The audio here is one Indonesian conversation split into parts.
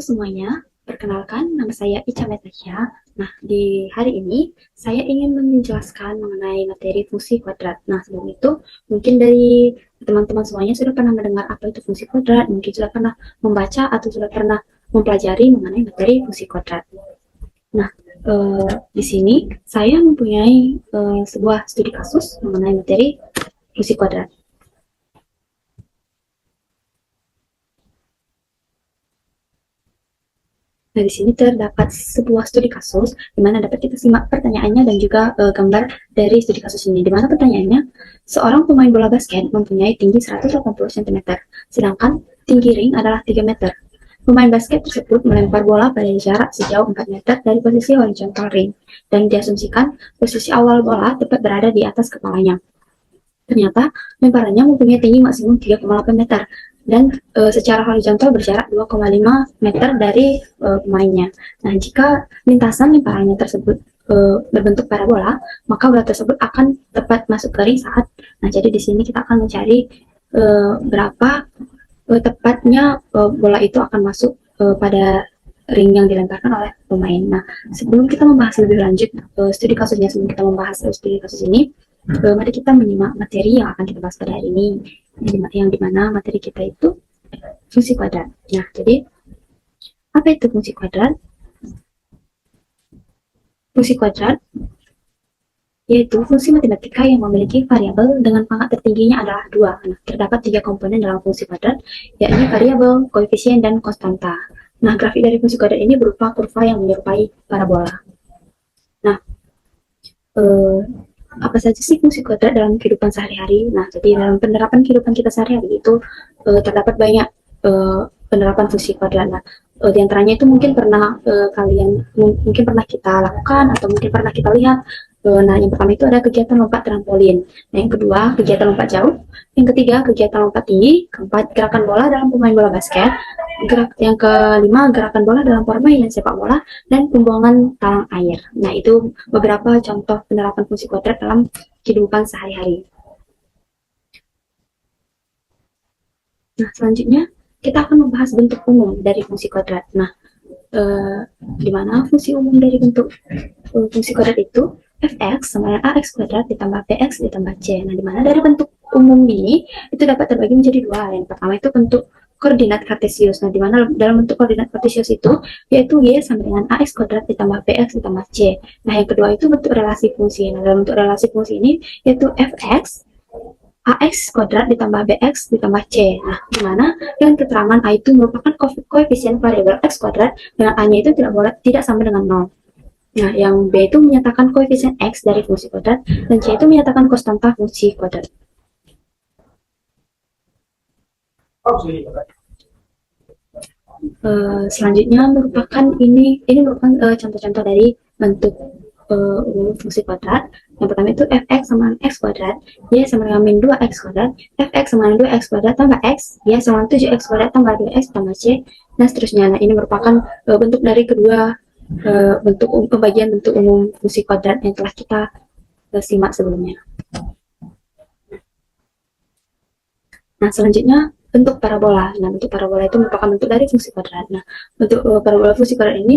semuanya, perkenalkan nama saya Ica Metasya. Nah, di hari ini saya ingin menjelaskan mengenai materi fungsi kuadrat. Nah, sebelum itu mungkin dari teman-teman semuanya sudah pernah mendengar apa itu fungsi kuadrat, mungkin sudah pernah membaca atau sudah pernah mempelajari mengenai materi fungsi kuadrat. Nah, di sini saya mempunyai sebuah studi kasus mengenai materi fungsi kuadrat. Nah, di sini terdapat sebuah studi kasus di mana dapat kita simak pertanyaannya dan juga gambar dari studi kasus ini. Di mana pertanyaannya, seorang pemain bola basket mempunyai tinggi 180 cm, sedangkan tinggi ring adalah 3 meter. Pemain basket tersebut melempar bola pada jarak sejauh 4 meter dari posisi horizontal ring, dan diasumsikan posisi awal bola tepat berada di atas kepalanya. Ternyata lemparannya mempunyai tinggi maksimum 3,8 meter dan secara horizontal berjarak 2,5 meter dari pemainnya. Nah, jika lintasan lemparannya tersebut berbentuk parabola, maka bola tersebut akan tepat masuk ke ring saat. Nah, jadi di sini kita akan mencari berapa tepatnya bola itu akan masuk pada ring yang dilemparkan oleh pemain. Nah, sebelum kita membahas lebih lanjut studi kasusnya, sebelum kita membahas studi kasus ini, mari kita menyimak materi yang akan kita bahas pada hari ini, yang dimana materi kita itu fungsi kuadrat. Nah, jadi apa itu fungsi kuadrat? Fungsi kuadrat yaitu fungsi matematika yang memiliki variabel dengan pangkat tertingginya adalah 2. Nah, terdapat 3 komponen dalam fungsi kuadrat, yakni variabel, koefisien, dan konstanta. Nah, grafik dari fungsi kuadrat ini berupa kurva yang menyerupai parabola. Nah, apa saja sih fungsi kuadrat dalam kehidupan sehari-hari? Nah, jadi dalam penerapan kehidupan kita sehari-hari itu terdapat banyak penerapan fungsi kuadrat. Nah, di antaranya itu mungkin pernah mungkin pernah kita lakukan atau mungkin pernah kita lihat. Nah, yang pertama itu ada kegiatan lompat trampolin. Nah, yang kedua kegiatan lompat jauh. Yang ketiga kegiatan lompat tinggi. Keempat gerakan bola dalam pemain bola basket. Yang kelima gerakan bola dalam permainan sepak bola, dan pembuangan talang air. Nah, itu beberapa contoh penerapan fungsi kuadrat dalam kehidupan sehari-hari. Nah, selanjutnya kita akan membahas bentuk umum dari fungsi kuadrat. Nah, di mana fungsi umum dari bentuk fungsi kuadrat itu fx sama dengan ax kuadrat ditambah bx ditambah c. Nah, di mana dari bentuk umum ini itu dapat terbagi menjadi dua. Yang pertama itu bentuk koordinat kartesius. Nah, di mana dalam bentuk koordinat kartesius itu yaitu y sama dengan ax kuadrat ditambah bx ditambah c. Nah, yang kedua itu bentuk relasi fungsi. Nah, dalam bentuk relasi fungsi ini yaitu fx ax kuadrat ditambah bx ditambah c. Nah, di mana dengan keterangan a itu merupakan koefisien variabel x kuadrat, dengan a-nya itu tidak sama dengan 0. Nah, yang b itu menyatakan koefisien x dari fungsi kuadrat, dan c itu menyatakan konstanta fungsi kuadrat. Selanjutnya ini merupakan contoh-contoh dari bentuk fungsi kuadrat. Yang pertama itu fx sama x kuadrat, y sama dengan min 2x kuadrat, fx sama dengan 2x kuadrat tambah x, y sama dengan 7x kuadrat tambah 2x tambah c, dan seterusnya. Nah, ini merupakan bentuk dari kedua pembagian bentuk umum fungsi kuadrat yang telah kita simak sebelumnya. Nah, selanjutnya bentuk parabola. Nah, bentuk parabola itu merupakan bentuk dari fungsi kuadrat. Nah, bentuk parabola fungsi kuadrat ini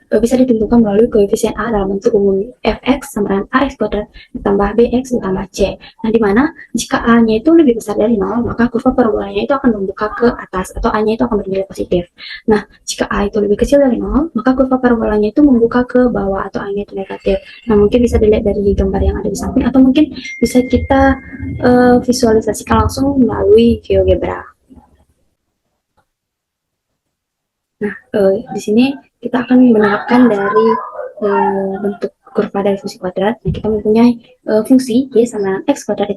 bisa ditentukan melalui koefisien a dalam bentuk umum fx sama dengan ax kuadrat ditambah bx ditambah c. Nah, di mana jika a-nya itu lebih besar dari 0, maka kurva parabolanya itu akan membuka ke atas atau a-nya itu akan bernilai positif. Nah, jika a itu lebih kecil dari 0, maka kurva parabolanya itu membuka ke bawah atau a-nya itu negatif. Nah, mungkin bisa dilihat dari gambar yang ada di samping, atau mungkin bisa kita visualisasikan langsung melalui GeoGebra. Nah, di sini kita akan menerapkan dari bentuk kurva dari fungsi kuadrat. Nah, kita mempunyai fungsi y sama x kuadrat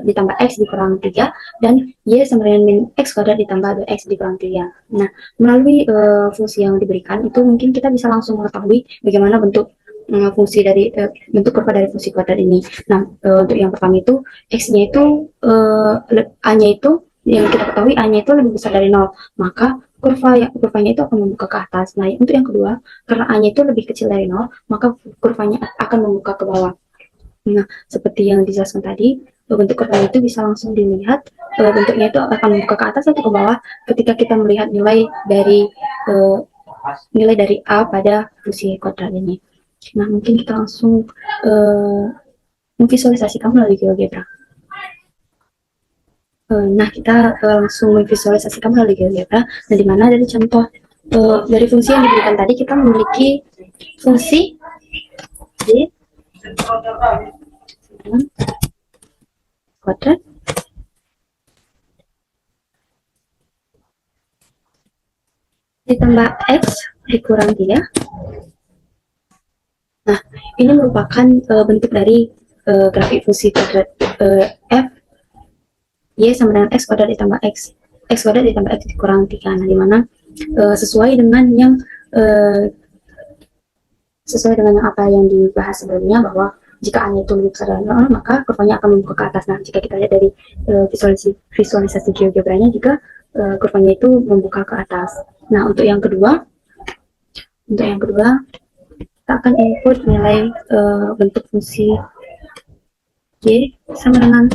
ditambah x dikurang 3, dan y sama dengan min x kuadrat ditambah 2x dikurang 3. Nah, melalui fungsi yang diberikan itu mungkin kita bisa langsung mengetahui bagaimana bentuk fungsi dari bentuk kurva dari fungsi kuadrat ini. Nah, untuk yang pertama itu x-nya itu a-nya itu yang kita ketahui a-nya itu lebih besar dari 0, maka kurvanya itu akan membuka ke atas. Nah, untuk yang kedua, karena a-nya itu lebih kecil dari 0, maka kurvanya akan membuka ke bawah. Nah, seperti yang dijelaskan tadi, bentuk kurva itu bisa langsung dilihat bentuknya itu akan membuka ke atas atau ke bawah ketika kita melihat nilai dari A pada fungsi kuadrat ini. Nah, mungkin kita langsung memvisualisasikan melalui GeoGebra. Nah, kita langsung memvisualisasikan melalui GeoGebra. Nah, di mana dari contoh dari fungsi yang diberikan tadi kita memiliki fungsi y kuadrat ditambah x dikurang 3. Nah, ini merupakan bentuk dari grafik fungsi kuadrat f y sama dengan x kuadrat ditambah x kuadrat ditambah x dikurang 3. Nah, dimana sesuai dengan yang apa yang dibahas sebelumnya, bahwa jika A-nya itu lebih besar dari 0, maka kurvanya akan membuka ke atas. Nah, jika kita lihat dari visualisasi GeoGebra-nya juga kurvanya itu membuka ke atas. Nah, untuk yang kedua kita akan input nilai bentuk fungsi y sama dengan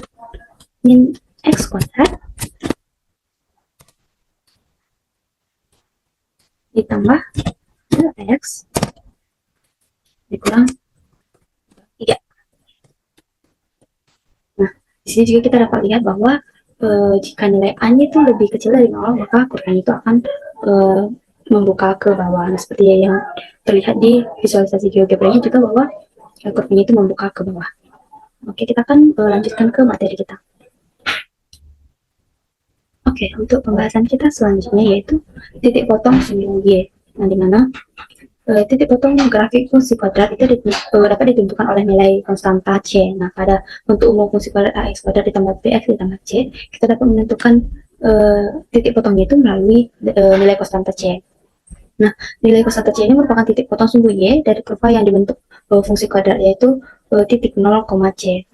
min x kuadrat ditambah x dikurang 3. Nah, di sini juga kita dapat lihat bahwa jika nilai A-nya itu lebih kecil dari 0, maka kurvanya itu akan membuka ke bawah. Nah, seperti yang terlihat di visualisasi GeoGebra-nya juga, bahwa kurvanya itu membuka ke bawah. Oke, kita akan lanjutkan ke materi kita. Oke, untuk pembahasan kita selanjutnya yaitu titik potong sumbu Y. Nah, di mana titik potong grafik fungsi kuadrat itu dapat ditentukan oleh nilai konstanta C. Nah, pada bentuk umum fungsi kuadrat AX kuadrat ditambah BX ditambah C, kita dapat menentukan titik potongnya itu melalui nilai konstanta C. Nah, nilai konstanta C ini merupakan titik potong sumbu Y dari kurva yang dibentuk fungsi kuadrat, yaitu titik 0, C.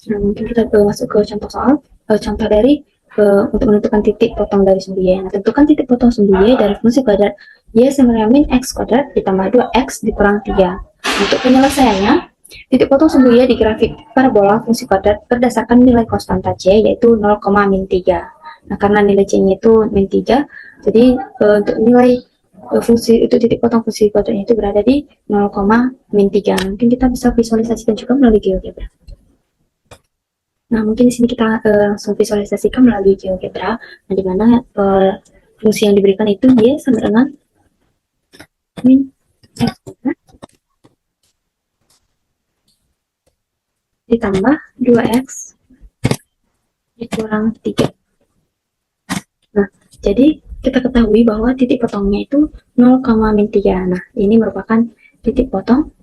Nah, mungkin kita masuk ke contoh soal, contoh dari untuk menentukan titik potong dari sumbu Y. Nah, tentukan titik potong sumbu Y dari fungsi kuadrat Y sama dengan min X kuadrat ditambah 2X dikurang 3. Untuk penyelesaiannya, titik potong sumbu Y di grafik parabola fungsi kuadrat berdasarkan nilai konstanta C, yaitu 0, min 3. Nah, karena nilai C-nya itu min 3, jadi untuk nilai fungsi itu titik potong fungsi kuadratnya itu berada di 0, min 3. Mungkin kita bisa visualisasikan juga melalui GeoGebra. Nah, mungkin di sini kita langsung visualisasikan melalui GeoGebra, nah, di mana fungsi yang diberikan itu Y sama dengan min X ditambah 2X dikurang 3. Nah, jadi kita ketahui bahwa titik potongnya itu 0, min 3. Nah, ini merupakan titik potong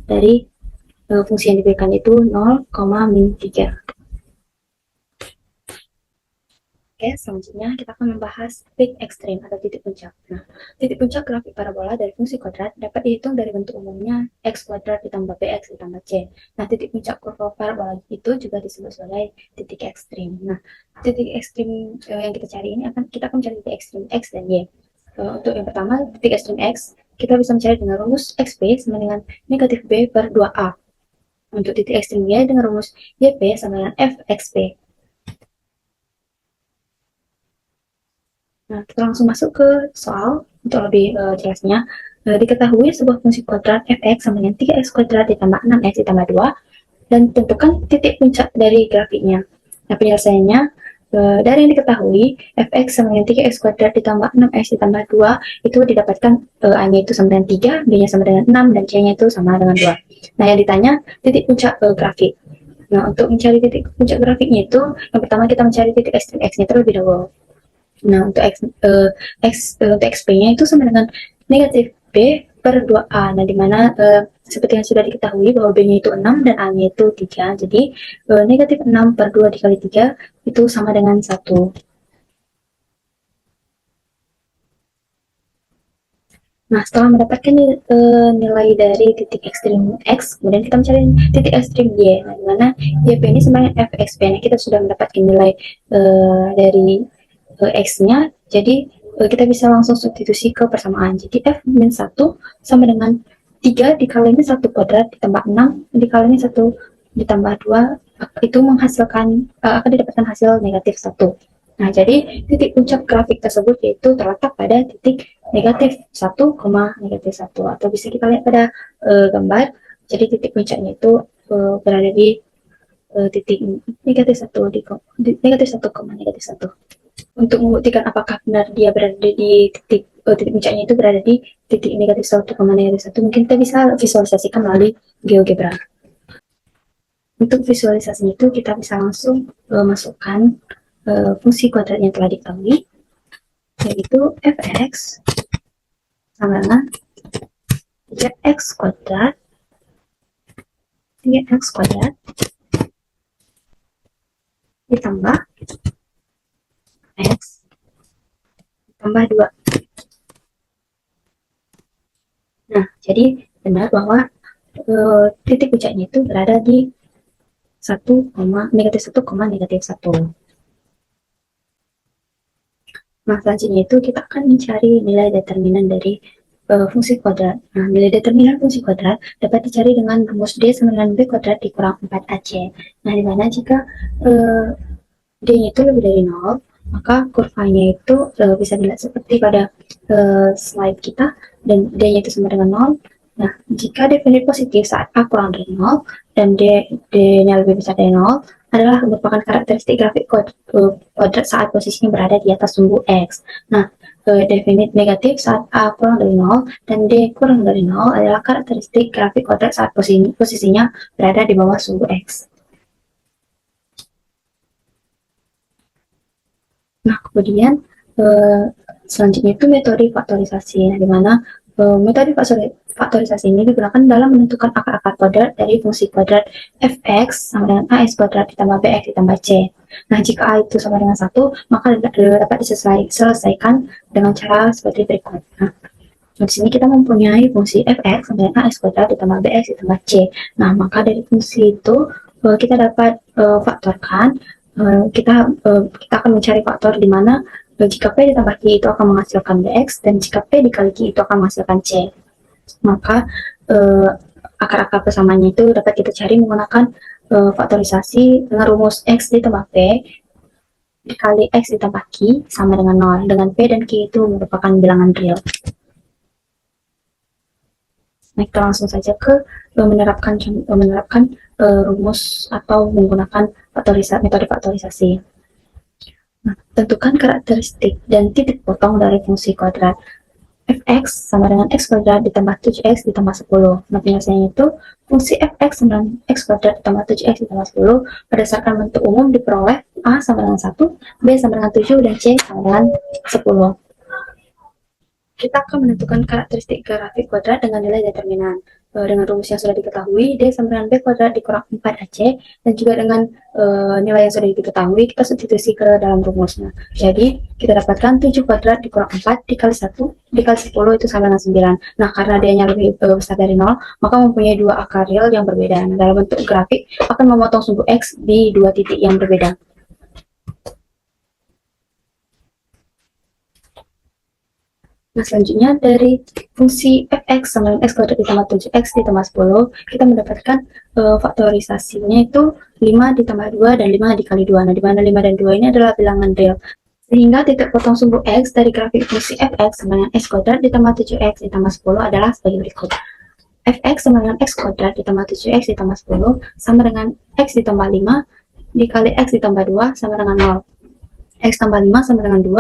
dari fungsi yang diberikan itu 0, min 3. Oke, selanjutnya kita akan membahas peak ekstrim atau titik puncak. Nah, titik puncak grafik parabola dari fungsi kuadrat dapat dihitung dari bentuk umumnya x kuadrat ditambah bx ditambah c. Nah, titik puncak kurva parabola itu juga disebut sebagai titik ekstrim. Nah, titik ekstrim yang kita cari ini kita akan mencari titik ekstrim x dan y. Untuk yang pertama, titik ekstrim x, kita bisa mencari dengan rumus xp sama dengan negatif b per 2a. Untuk titik ekstrim y dengan rumus yp sama dengan fxp. Nah, kita langsung masuk ke soal untuk lebih jelasnya. Diketahui sebuah fungsi kuadrat fx sama dengan 3x kuadrat ditambah 6x ditambah 2, dan tentukan titik puncak dari grafiknya. Nah, penyelesaiannya dari yang diketahui fx sama dengan 3x kuadrat ditambah 6x ditambah 2 itu didapatkan a-nya itu sama dengan 3, b-nya sama dengan 6, dan c-nya itu sama dengan 2. Nah, yang ditanya titik puncak grafik. Nah, untuk mencari titik puncak grafiknya itu, yang pertama kita mencari titik ekstrim x-nya terlebih dahulu. Nah, untuk untuk XP-nya itu sama dengan negatif B per 2A. Nah, dimana seperti yang sudah diketahui bahwa B-nya itu 6 dan A-nya itu 3. Jadi, negatif 6 per 2 dikali 3 itu sama dengan 1. Nah, setelah mendapatkan nilai dari titik ekstrim X, kemudian kita mencari titik ekstrim Y. Nah, dimana YP ini sama dengan FXP. Nah, kita sudah mendapatkan nilai dari X-nya, jadi kita bisa langsung substitusi ke persamaan. Jadi F min 1 sama dengan 3 dikali min 1 kuadrat ditambah 6 dikali min 1 ditambah 2 itu menghasilkan akan didapatkan hasil negatif 1. Nah, jadi titik puncak grafik tersebut yaitu terletak pada titik negatif 1, negatif 1. Atau bisa kita lihat pada gambar. Jadi titik puncaknya itu berada di titik negatif 1 di negatif 1, negatif 1. Untuk membuktikan apakah benar dia berada di titik puncaknya itu berada di titik negatif 1, negatif 1, mungkin kita bisa visualisasikan melalui GeoGebra. Untuk visualisasinya itu kita bisa langsung masukkan fungsi kuadrat yang telah diketahui, yaitu fx sama dengan 3x kuadrat 3x kuadrat ditambah x tambah 2. Nah, jadi benar bahwa titik puncaknya itu berada di 1, negatif 1, negatif 1. Nah, selanjutnya itu kita akan mencari nilai determinan dari fungsi kuadrat. Nah, nilai determinan fungsi kuadrat dapat dicari dengan rumus D sama dengan B kuadrat dikurang 4AC. Nah, dimana jika D-nya itu lebih dari 0, maka kurvanya itu bisa dilihat seperti pada slide kita, dan D-nya itu sama dengan 0. Nah, jika definit positif saat A kurang dari 0 dan D-nya lebih besar dari 0 adalah merupakan karakteristik grafik kuadrat saat posisinya berada di atas sumbu X. Nah, definit negatif saat A kurang dari 0 dan D kurang dari 0 adalah karakteristik grafik kuadrat saat posisinya berada di bawah sumbu X. Nah, kemudian selanjutnya itu metode faktorisasi, di mana metode faktorisasi ini digunakan dalam menentukan akar-akar kuadrat dari fungsi kuadrat fx sama dengan ax kuadrat ditambah bx ditambah c. Nah, jika a itu sama dengan 1, maka dapat diselesaikan dengan cara seperti berikut. Nah, di sini kita mempunyai fungsi fx sama dengan ax kuadrat ditambah bx ditambah c. Nah, maka dari fungsi itu kita dapat faktorkan. Kita akan mencari faktor di mana jika P ditambah Q itu akan menghasilkan Bx, dan jika P dikali Q itu akan menghasilkan C. Maka akar-akar persamaannya itu dapat kita cari menggunakan faktorisasi dengan rumus X ditambah P dikali X ditambah Q sama dengan 0, dengan P dan Q itu merupakan bilangan real. Nah, kita langsung saja ke menerapkan rumus atau menggunakan metode faktorisasi. Nah, tentukan karakteristik dan titik potong dari fungsi kuadrat fx sama dengan x kuadrat ditambah 7x ditambah 10. Nah, penyelesaiannya itu fungsi fx sama dengan x kuadrat ditambah 7x ditambah 10 berdasarkan bentuk umum diperoleh a sama dengan 1, b sama dengan 7, dan c sama dengan 10. Kita akan menentukan karakteristik grafik kuadrat dengan nilai determinan dengan rumus yang sudah diketahui, D sama dengan B kuadrat dikurang 4AC, dan juga dengan nilai yang sudah diketahui kita substitusi ke dalam rumusnya. Jadi kita dapatkan 7 kuadrat dikurang 4 dikali 1 dikali 10 itu sama dengan 9. Nah, karena D-nya lebih besar dari 0, maka mempunyai dua akar real yang berbeda. Nah, dalam bentuk grafik akan memotong sumbu X di dua titik yang berbeda. Nah, selanjutnya dari fungsi fx sama dengan x kuadrat ditambah 7x ditambah 10, kita mendapatkan faktorisasinya itu 5 ditambah 2 dan 5 dikali 2. Nah, di mana 5 dan 2 ini adalah bilangan real. Sehingga titik potong sumbu x dari grafik fungsi fx sama dengan x kuadrat ditambah 7x ditambah 10 adalah sebagai berikut. Fx sama dengan x kuadrat ditambah 7x ditambah 10 sama dengan x ditambah 5 dikali x ditambah 2 sama dengan 0. X tambah 5 sama dengan 2,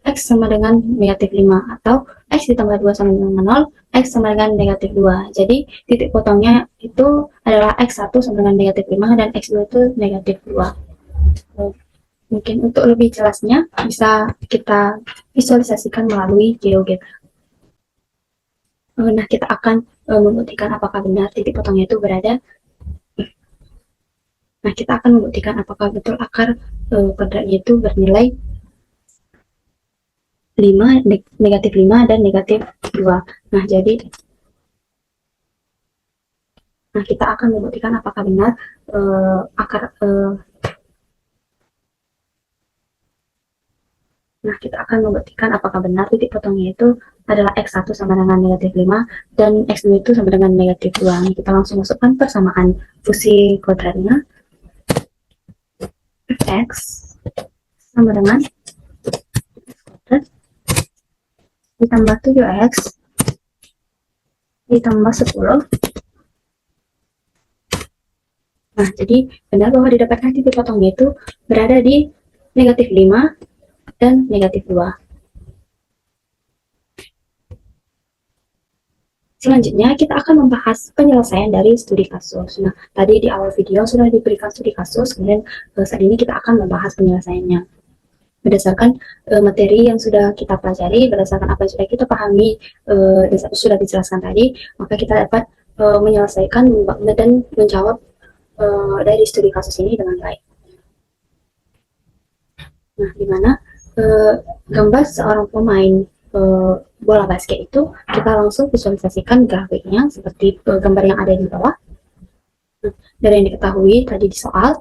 X sama dengan negatif 5, atau X ditambah 2 sama dengan 0, X sama dengan negatif 2. Jadi titik potongnya itu adalah X1 sama dengan negatif 5 dan X2 itu negatif 2. Mungkin untuk lebih jelasnya bisa kita visualisasikan melalui GeoGebra. Nah, kita akan membuktikan apakah benar titik potongnya itu berada. Nah, kita akan membuktikan apakah betul akar kuadratnya itu bernilai 5, negatif 5 dan negatif 2. Nah, kita akan membuktikan apakah benar akar Nah, kita akan membuktikan apakah benar titik potongnya itu adalah X1 sama dengan negatif 5 dan X2 itu sama dengan negatif 2. Nah, kita langsung masukkan persamaan fungsi kodratnya. Fx sama dengan kodrat ditambah 7x ditambah 10. Nah, jadi benar bahwa didapatkan titik potongnya itu berada di negatif 5 dan negatif 2. Selanjutnya, kita akan membahas penyelesaian dari studi kasus. Nah, tadi di awal video sudah diberikan studi kasus, kemudian saat ini kita akan membahas penyelesaiannya. Berdasarkan materi yang sudah kita pelajari, berdasarkan apa yang sudah kita pahami, sudah dijelaskan tadi, maka kita dapat menyelesaikan dan menjawab dari studi kasus ini dengan baik. Nah, di mana gambar seorang pemain bola basket itu kita langsung visualisasikan grafiknya seperti gambar yang ada di bawah. Nah, dari yang diketahui tadi di soal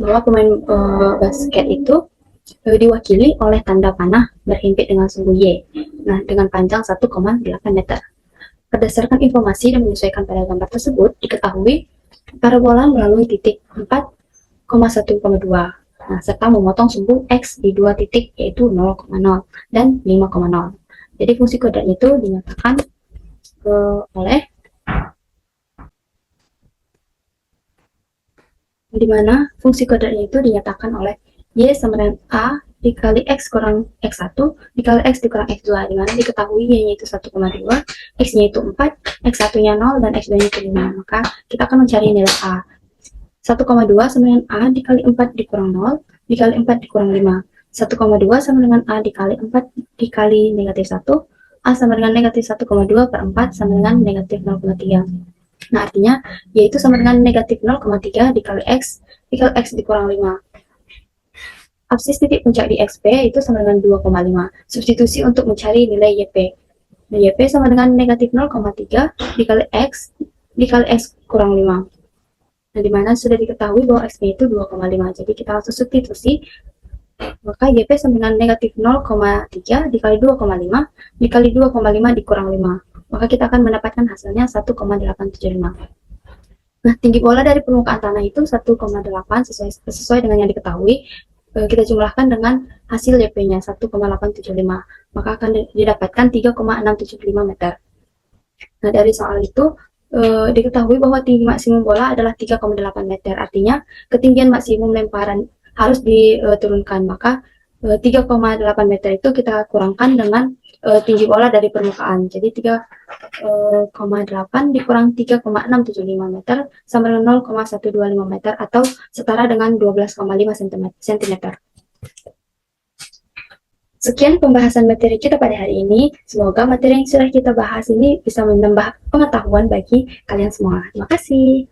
bahwa pemain basket itu diwakili oleh tanda panah berhimpit dengan sumbu Y. Nah, dengan panjang 1,8 meter. Berdasarkan informasi dan menyesuaikan pada gambar tersebut, diketahui parabola melalui titik 4,1,2. Nah, serta memotong sumbu X di dua titik yaitu 0,0 dan 5,0. Jadi fungsi kodrat itu dinyatakan oleh dimana fungsi kodratnya itu dinyatakan oleh Y sama dengan A dikali X kurang X1 dikali X dikurang X2, dimana diketahui Y-nya itu 1,2, X-nya itu 4, X1-nya 0, dan X2-nya itu 5. Maka kita akan mencari nilai A. 1,2 sama dengan A dikali 4 dikurang 0 dikali 4 dikurang 5. 1,2 sama dengan A dikali 4 dikali negatif 1. A sama dengan negatif 1,2 per 4 sama dengan negatif 0,3. Nah, artinya yaitu sama dengan negatif 0,3 dikali X dikali X dikurang 5. Absis titik puncak di XP itu sama dengan 2,5. Substitusi untuk mencari nilai YP. Nah, YP sama dengan negatif 0,3 dikali X dikali X kurang 5. Nah, dimana sudah diketahui bahwa X-nya itu 2,5. Jadi kita langsung substitusi. Maka YP sama dengan negatif 0,3 dikali 2,5 dikali 2,5 dikurang 5. Maka kita akan mendapatkan hasilnya 1,875. Nah, tinggi bola dari permukaan tanah itu 1,8 sesuai dengan yang diketahui. Kita jumlahkan dengan hasil YP-nya 1,875. Maka akan didapatkan 3,675 meter. Nah, dari soal itu diketahui bahwa tinggi maksimum bola adalah 3,8 meter. Artinya ketinggian maksimum lemparan harus diturunkan. Maka 3,8 meter itu kita kurangkan dengan tinggi bola dari permukaan. Jadi 3,8 dikurang 3,675 meter sama dengan 0,125 meter atau setara dengan 12,5 cm. Sekian pembahasan materi kita pada hari ini. Semoga materi yang sudah kita bahas ini bisa menambah pengetahuan bagi kalian semua. Terima kasih.